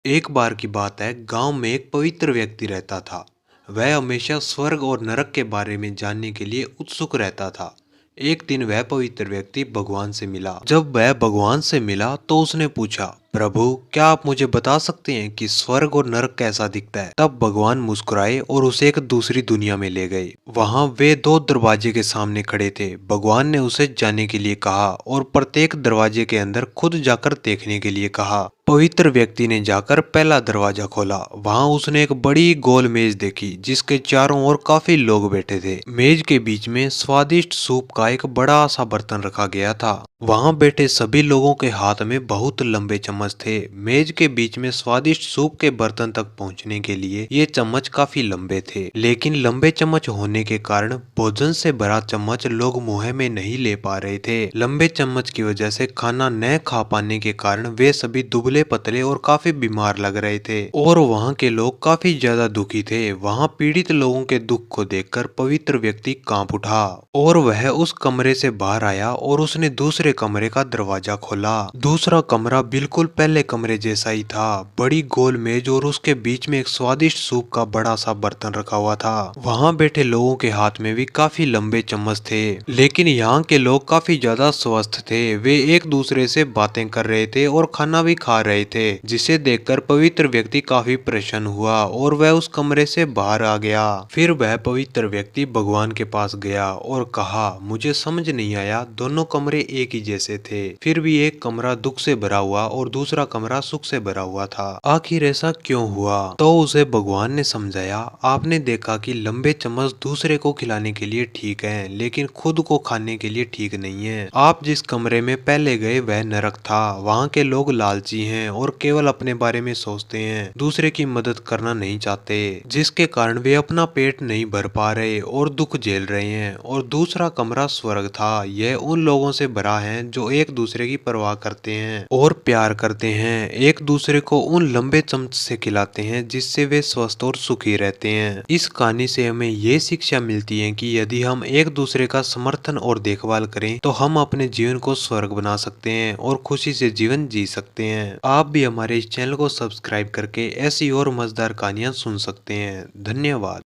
एक बार की बात है, गांव में एक पवित्र व्यक्ति रहता था। वह हमेशा स्वर्ग और नरक के बारे में जानने के लिए उत्सुक रहता था। एक दिन वह पवित्र व्यक्ति भगवान से मिला। जब वह भगवान से मिला तो उसने पूछा, प्रभु, क्या आप मुझे बता सकते हैं कि स्वर्ग और नरक कैसा दिखता है? तब भगवान मुस्कुराए और उसे एक दूसरी दुनिया में ले गए। वहां वे दो दरवाजे के सामने खड़े थे। भगवान ने उसे जाने के लिए कहा और प्रत्येक दरवाजे के अंदर खुद जाकर देखने के लिए कहा। पवित्र व्यक्ति ने जाकर पहला दरवाजा खोला। वहां उसने एक बड़ी गोल मेज देखी जिसके चारों ओर काफी लोग बैठे थे। मेज के बीच में स्वादिष्ट सूप का एक बड़ा सा बर्तन रखा गया था। वहां बैठे सभी लोगों के हाथ में बहुत लंबे चम्मच थे। मेज के बीच में स्वादिष्ट सूप के बर्तन तक पहुंचने के लिए ये चम्मच काफी लंबे थे, लेकिन लंबे चम्मच होने के कारण भोजन से भरा चम्मच लोग मुंह में नहीं ले पा रहे थे। लंबे चम्मच की वजह से खाना न खा पाने के कारण वे सभी दुबले पतले और काफी बीमार लग रहे थे और वहां के लोग काफी ज्यादा दुखी थे। वहां पीड़ित लोगों के दुख को देखकर पवित्र व्यक्ति कांप उठा और वह उस कमरे से बाहर आया और उसने दूसरे कमरे का दरवाजा खोला। दूसरा कमरा बिल्कुल पहले कमरे जैसा ही था। बड़ी गोल मेज और उसके बीच में एक स्वादिष्ट सूप का बड़ा सा बर्तन रखा हुआ था। वहां बैठे लोगों के हाथ में भी काफी लंबे चम्मच थे, लेकिन यहाँ के लोग काफी ज्यादा स्वस्थ थे। वे एक दूसरे से बातें कर रहे थे और खाना भी खा रहे थे, जिसे देखकर पवित्र व्यक्ति काफी प्रसन्न हुआ और वह उस कमरे से बाहर आ गया। फिर वह पवित्र व्यक्ति भगवान के पास गया और कहा, मुझे समझ नहीं आया, दोनों कमरे एक ही जैसे थे, फिर भी एक कमरा दुख से भरा हुआ और दूसरा कमरा सुख से भरा हुआ था। आखिर ऐसा क्यों हुआ? तो उसे भगवान ने समझाया, आपने देखा कि लंबे चम्मच दूसरे को खिलाने के लिए ठीक है, लेकिन खुद को खाने के लिए ठीक नहीं है। आप जिस कमरे में पहले गए वह नरक था। वहाँ के लोग लालची हैं और केवल अपने बारे में सोचते हैं, दूसरे की मदद करना नहीं चाहते, जिसके कारण वे अपना पेट नहीं भर पा रहे और दुख झेल रहे हैं। और दूसरा कमरा स्वर्ग था। यह उन लोगों से भरा है जो एक दूसरे की परवाह करते हैं और प्यार करते हैं, एक दूसरे को उन लंबे चम्मच से खिलाते हैं जिससे वे स्वस्थ और सुखी रहते हैं। इस कहानी से हमें ये शिक्षा मिलती है कि यदि हम एक दूसरे का समर्थन और देखभाल करें तो हम अपने जीवन को स्वर्ग बना सकते हैं और खुशी से जीवन जी सकते हैं। आप भी हमारे इस चैनल को सब्सक्राइब करके ऐसी और मजेदार कहानियां सुन सकते हैं। धन्यवाद।